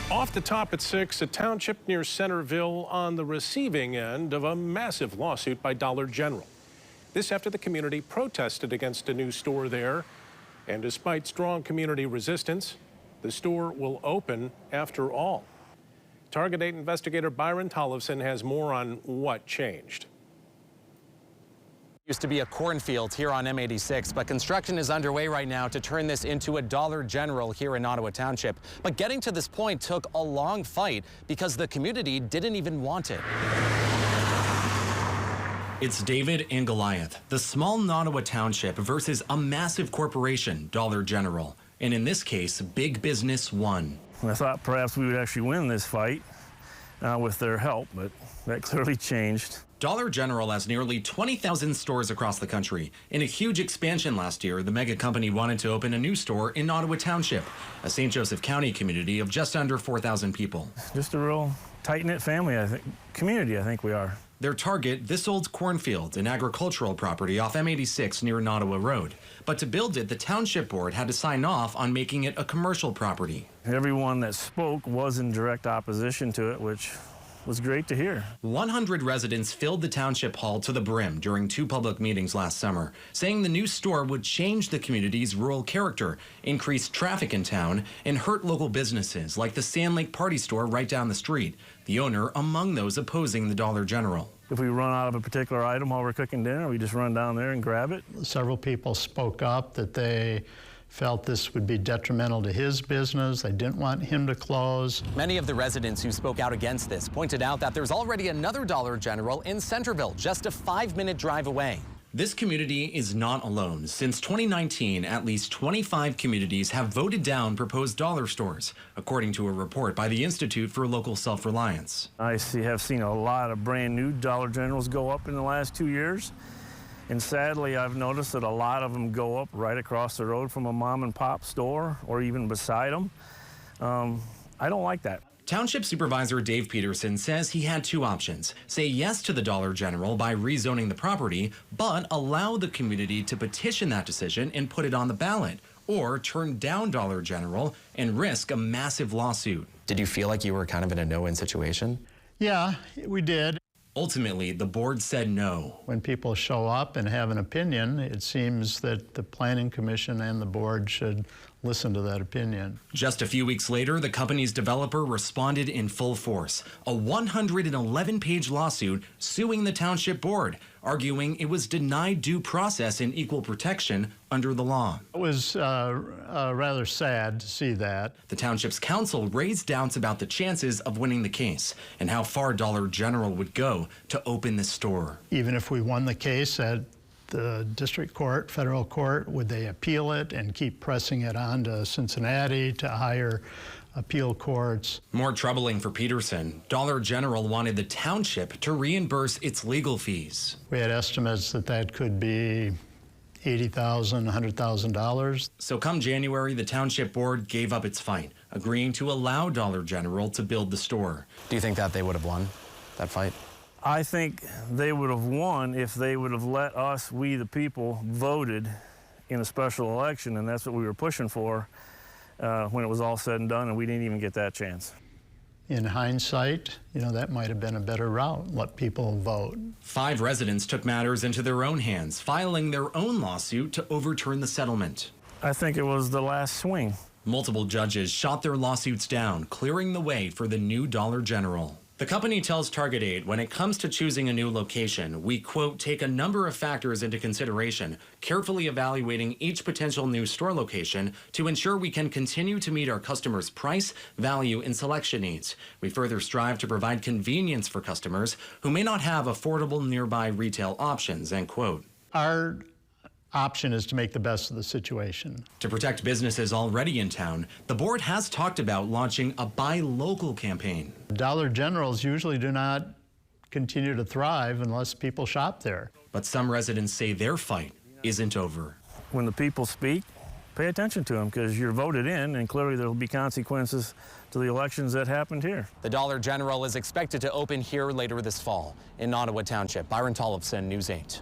Off the top at 6, a township near Centerville on the receiving end of a massive lawsuit by Dollar General. This after the community protested against a new store there. And despite strong community resistance, the store will open after all. Target 8 investigator Byron Tollefson has more on what changed. Used to be a cornfield here on M86, but construction is underway right now to turn this into a Dollar General here in Ottawa Township. But getting to this point took a long fight because the community didn't even want it. It's David and Goliath, the small Ottawa Township versus a massive corporation, Dollar General. And in this case, big business won. I thought perhaps we would actually win this fight with their help, but that clearly changed. Dollar General has nearly 20,000 stores across the country. In a huge expansion last year, the mega company wanted to open a new store in Ottawa Township, a St. Joseph County community of just under 4,000 people. Just a real tight-knit family, community, I think we are. Their target, this old cornfield, an agricultural property off M86 near Ottawa Road. But to build it, the township board had to sign off on making it a commercial property. Everyone that spoke was in direct opposition to it, which was great to hear. 100 residents filled the township hall to the brim during 2 public meetings last summer, saying the new store would change the community's rural character, increase traffic in town, and hurt local businesses like the Sand Lake Party Store right down the street, the owner among those opposing the Dollar General. If we run out of a particular item while we're cooking dinner, we just run down there and grab it. Several people spoke up that they felt this would be detrimental to his business. They didn't want him to close. Many of the residents who spoke out against this pointed out that there's already another Dollar General in Centerville, just a 5-minute drive away. This community is not alone. Since 2019, at least 25 communities have voted down proposed dollar stores, according to a report by the Institute for Local Self-Reliance. I have seen a lot of brand new Dollar Generals go up in the last 2 years. And sadly, I've noticed that a lot of them go up right across the road from a mom and pop store or even beside them. I don't like that. Township Supervisor Dave Peterson says he had 2 options. Say yes to the Dollar General by rezoning the property, but allow the community to petition that decision and put it on the ballot, or turn down Dollar General and risk a massive lawsuit. Did you feel like you were kind of in a no-win situation? Yeah, we did. Ultimately, the board said no. When people show up and have an opinion, it seems that the Planning Commission and the board should listen to that opinion. Just a few weeks later, the company's developer responded in full force. A 111-page lawsuit suing the township board, arguing it was denied due process and equal protection under the law. It was rather sad to see that. The township's council raised doubts about the chances of winning the case and how far Dollar General would go to open the store. Even if we won the case at the district court, federal court, would they appeal it and keep pressing it on to Cincinnati, to higher appeal courts? More troubling for Peterson, Dollar General wanted the township to reimburse its legal fees. We had estimates that that could be $80,000, $100,000. So come January, the township board gave up its fight, agreeing to allow Dollar General to build the store. Do you think that they would have won that fight? I think they would have won if they would have let us, we the people, voted in a special election, and that's what we were pushing for when it was all said and done, and we didn't even get that chance. In hindsight, that might have been a better route, let people vote. 5 residents took matters into their own hands, filing their own lawsuit to overturn the settlement. I think it was the last swing. Multiple judges shot their lawsuits down, clearing the way for the new Dollar General. The company tells Target 8 when it comes to choosing a new location, we, quote, take a number of factors into consideration, carefully evaluating each potential new store location to ensure we can continue to meet our customers' price, value, and selection needs. We further strive to provide convenience for customers who may not have affordable nearby retail options, end quote. Our option is to make the best of the situation. To protect businesses already in town, the board has talked about launching a buy local campaign. Dollar Generals usually do not continue to thrive unless people shop there. But some residents say their fight isn't over. When the people speak, pay attention to them because you're voted in, and clearly there will be consequences to the elections that happened here. The Dollar General is expected to open here later this fall in Ottawa Township. Byron Tollefson, News 8.